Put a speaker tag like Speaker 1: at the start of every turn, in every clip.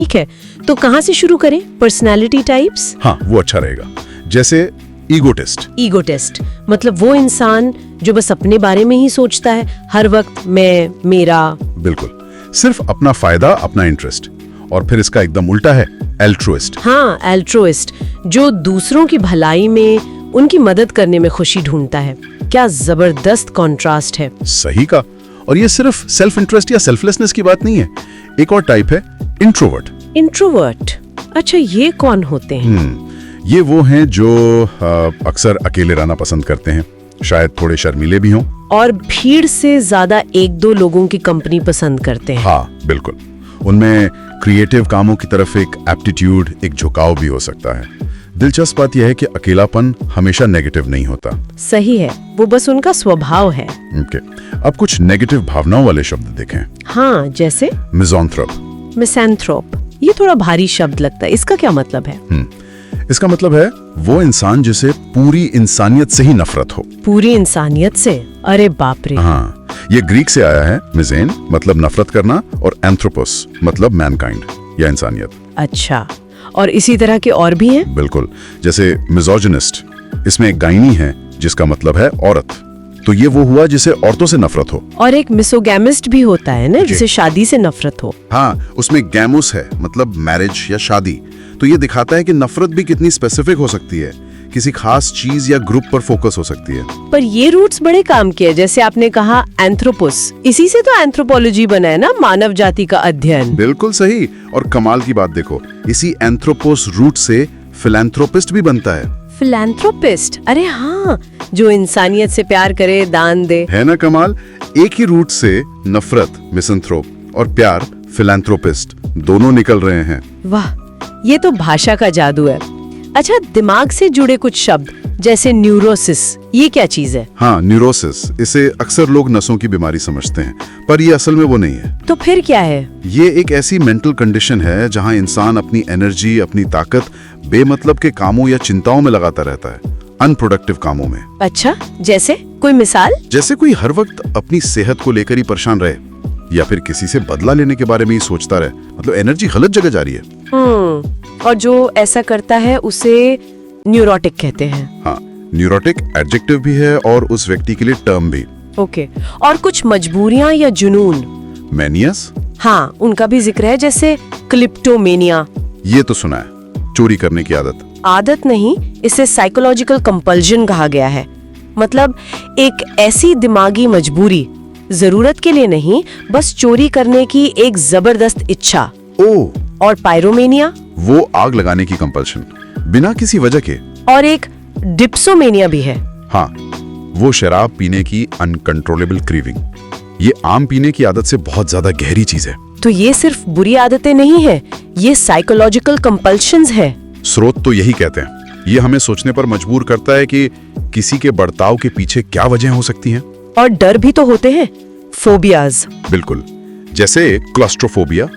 Speaker 1: ठीक है, तो कहाँ से शुरू करें? Personality types?
Speaker 2: हाँ, वो अच्छा रहेगा। जैसे ईगोटिस्ट।
Speaker 1: ईगोटिस्ट मतलब वो इंसान जो बस अपने बारे में ही सोचता है, हर वक्त मैं, मेरा।
Speaker 2: बिल्कुल, सिर्फ अपना फायदा, अपना इंटरेस्ट। और फिर इसका एकदम उल्टा है एल्ट्रुइस्ट।
Speaker 1: हाँ, एल्ट्रुइस्ट जो दूसरों की भलाई में, उनकी मदद करने में खुशी ढूंढता है। क्या जबरदस्त कॉन्ट्रास्ट है।
Speaker 2: सही का। और ये सिर्फ सेल्फ इंटरेस्ट या सेल्फलेसनेस की बात नहीं है। एक और टाइप है इंट्रोवर्ट।
Speaker 1: इंट्रोवर्ट, अच्छा ये कौन होते हैं?
Speaker 2: ये वो हैं जो अक्सर अकेले रहना पसंद करते हैं, शायद थोड़े शर्मीले भी हों।
Speaker 1: और भीड़ से ज्यादा एक दो लोगों की कंपनी पसंद करते हैं।
Speaker 2: हाँ बिल्कुल, उनमें क्रिएटिव कामों की तरफ एक एप्टीट्यूड, एक झुकाव भी हो सकता है। दिलचस्प बात यह है कि अकेलापन हमेशा नेगेटिव नहीं होता।
Speaker 1: सही है, वो बस उनका स्वभाव है।
Speaker 2: ओके, अब कुछ नेगेटिव भावनाओं वाले शब्द देखें।
Speaker 1: हाँ, जैसे
Speaker 2: मिज़ान्थ्रोप।
Speaker 1: मिसैंथ्रोप, ये थोड़ा भारी शब्द लगता है, इसका क्या मतलब है?
Speaker 2: इसका मतलब है वो इंसान जिसे पूरी इंसानियत से ही नफरत हो।
Speaker 1: पूरी इंसानियत से? अरे बाप रे।
Speaker 2: हाँ, ये ग्रीक से आया है। मिज़ेन मतलब नफरत करना और एंथ्रोपोस मतलब मैनकाइंड या इंसानियत।
Speaker 1: अच्छा, और इसी तरह के और भी हैं?
Speaker 2: बिल्कुल, जैसे मिज़ोजिनिस्ट, इसमें एक गायनी है जिसका मतलब है औरत, तो ये वो हुआ जिसे औरतों से नफरत हो।
Speaker 1: और एक मिसोगैमिस्ट भी होता है ना, जिसे शादी से नफरत हो।
Speaker 2: हाँ, उसमें गैमुस है मतलब मैरिज या शादी। तो ये दिखाता है कि नफरत भी कितनी स्पेसिफिक हो सकती है, किसी खास चीज या ग्रुप पर फोकस हो सकती है।
Speaker 1: पर ये रूट्स बड़े काम के हैं, जैसे आपने कहा एंथ्रोपोस, इसी से तो एंथ्रोपोलॉजी बना है ना, मानव जाति का अध्ययन।
Speaker 2: बिल्कुल सही। और कमाल की बात देखो, इसी एंथ्रोपोस रूट से फिलैंथ्रोपिस्ट भी बनता है।
Speaker 1: फिलैंथ्रोपिस्ट, अरे हाँ, जो इंसानियत से प्यार करे, दान दे।
Speaker 2: है ना कमाल। एक ही रूट से नफरत मिसैंथ्रोप और प्यार फिलैंथ्रोपिस्ट दोनों निकल रहे हैं।
Speaker 1: वाह, ये तो भाषा का जादू है। अच्छा, दिमाग से जुड़े कुछ शब्द जैसे न्यूरोसिस, ये क्या चीज है?
Speaker 2: हाँ, न्यूरोसिस, इसे अक्सर लोग नसों की बीमारी समझते हैं, पर ये असल में वो नहीं है।
Speaker 1: तो फिर क्या है?
Speaker 2: ये एक ऐसी मेंटल कंडीशन है जहाँ इंसान अपनी एनर्जी, अपनी ताकत बेमतलब के कामों या चिंताओं में लगाता रहता है, अनप्रोडक्टिव कामों में।
Speaker 1: अच्छा, जैसे कोई मिसाल?
Speaker 2: जैसे कोई हर वक्त अपनी सेहत को लेकर ही परेशान रहे या फिर किसी से बदला लेने के बारे में ही सोचता रहे, मतलब एनर्जी गलत जगह जा रही है।
Speaker 1: और जो ऐसा करता है उसे न्यूरोटिक कहते हैं।
Speaker 2: हाँ, न्यूरोटिक एडजेक्टिव भी है और उस व्यक्ति के लिए टर्म भी।
Speaker 1: ओके, और कुछ मजबूरियां या जुनून?
Speaker 2: मैनियस?
Speaker 1: हाँ, उनका भी जिक्र है, जैसे क्लिप्टोमेनिया।
Speaker 2: ये तो सुना है, चोरी करने की आदत।
Speaker 1: आदत नहीं, इसे साइकोलॉजिकल कंपल्जन कहा गया है। मतलब एक ऐसी दिमागी मजबूरी, जरूरत के लिए नहीं, बस चोरी करने की एक जबरदस्त इच्छा।
Speaker 2: ओ,
Speaker 1: और पायरोमेनिया? वो
Speaker 2: आग लगाने की कंपल्शन बिना किसी वजह के।
Speaker 1: और एक डिप्सोमेनिया भी है।
Speaker 2: हाँ, वो शराब पीने की अनकंट्रोलेबल क्रेविंग। ये आम पीने की आदत से बहुत ज्यादा गहरी चीज है।
Speaker 1: तो ये सिर्फ बुरी आदतें नहीं है, ये साइकोलॉजिकल कंपल्शंस है।
Speaker 2: स्रोत तो यही कहते हैं। ये हमें सोचने पर मजबूर करता है कि किसी के बर्ताव के पीछे क्या वजह हो सकती हैं।
Speaker 1: और डर भी तो होते हैं, फोबियाज।
Speaker 2: बिल्कुल, जैसे क्लस्ट्रोफोबिया,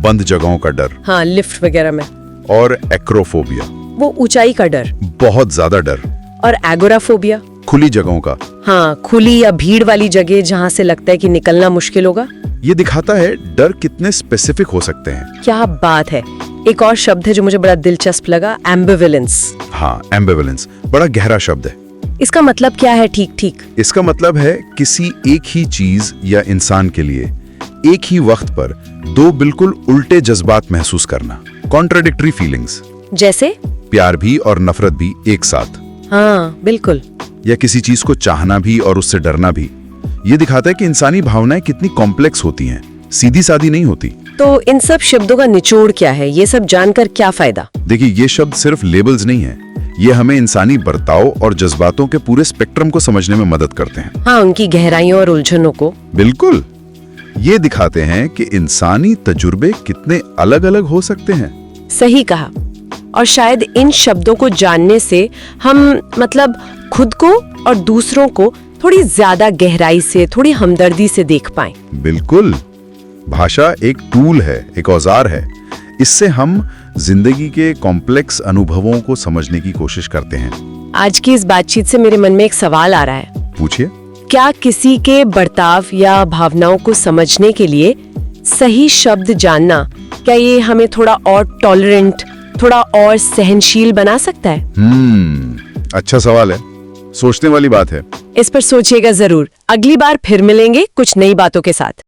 Speaker 2: बंद जगहों का डर।
Speaker 1: हाँ, लिफ्ट वगैरह में।
Speaker 2: और एक्रोफोबिया,
Speaker 1: वो ऊंचाई का डर,
Speaker 2: बहुत ज्यादा डर।
Speaker 1: और एगोराफोबिया,
Speaker 2: खुली जगहों का।
Speaker 1: हाँ, खुली या भीड़ वाली जगह जहाँ से लगता है कि निकलना मुश्किल होगा।
Speaker 2: ये दिखाता है डर कितने स्पेसिफिक हो सकते हैं।
Speaker 1: क्या बात है। एक और शब्द है जो मुझे बड़ा दिलचस्प लगा, एम्बिवेलेंस।
Speaker 2: हाँ, एम्बिवेलेंस बड़ा गहरा शब्द है।
Speaker 1: इसका मतलब क्या है? ठीक ठीक,
Speaker 2: इसका मतलब है किसी एक ही चीज या इंसान के लिए एक ही वक्त पर दो बिल्कुल उल्टे जज्बात महसूस करना, कॉन्ट्राडिक्टरी फीलिंग्स।
Speaker 1: जैसे
Speaker 2: प्यार भी और नफरत भी एक साथ।
Speaker 1: हाँ बिल्कुल।
Speaker 2: या किसी चीज को चाहना भी और उससे डरना भी। ये दिखाता है कि इंसानी भावनाएं कितनी कॉम्प्लेक्स होती हैं, सीधी सादी नहीं होती।
Speaker 1: तो इन सब शब्दों का निचोड़ क्या है? ये सब जानकर क्या फायदा?
Speaker 2: देखिए, ये शब्द सिर्फ लेबल्स नहीं है, ये हमें इंसानी बर्ताव और जज्बातों के पूरे स्पेक्ट्रम को समझने में मदद करते हैं।
Speaker 1: हाँ, उनकी गहराइयों और उलझनों को।
Speaker 2: बिल्कुल, ये दिखाते हैं कि इंसानी तजुर्बे कितने अलग अलग हो सकते हैं।
Speaker 1: सही कहा। और शायद इन शब्दों को जानने से हम मतलब खुद को और दूसरों को थोड़ी ज्यादा गहराई से, थोड़ी हमदर्दी से देख पाएं।
Speaker 2: बिल्कुल, भाषा एक टूल है, एक औजार है। इससे हम जिंदगी के कॉम्प्लेक्स अनुभवों को समझने की कोशिश करते हैं।
Speaker 1: आज की इस बातचीत से मेरे मन में एक सवाल आ रहा है।
Speaker 2: पूछिए।
Speaker 1: क्या किसी के बर्ताव या भावनाओं को समझने के लिए सही शब्द जानना क्या ये हमें थोड़ा और टॉलरेंट, थोड़ा और सहनशील बना सकता है?
Speaker 2: अच्छा सवाल है, सोचने वाली बात है।
Speaker 1: इस पर सोचिएगा जरूर। अगली बार फिर मिलेंगे कुछ नई बातों के साथ।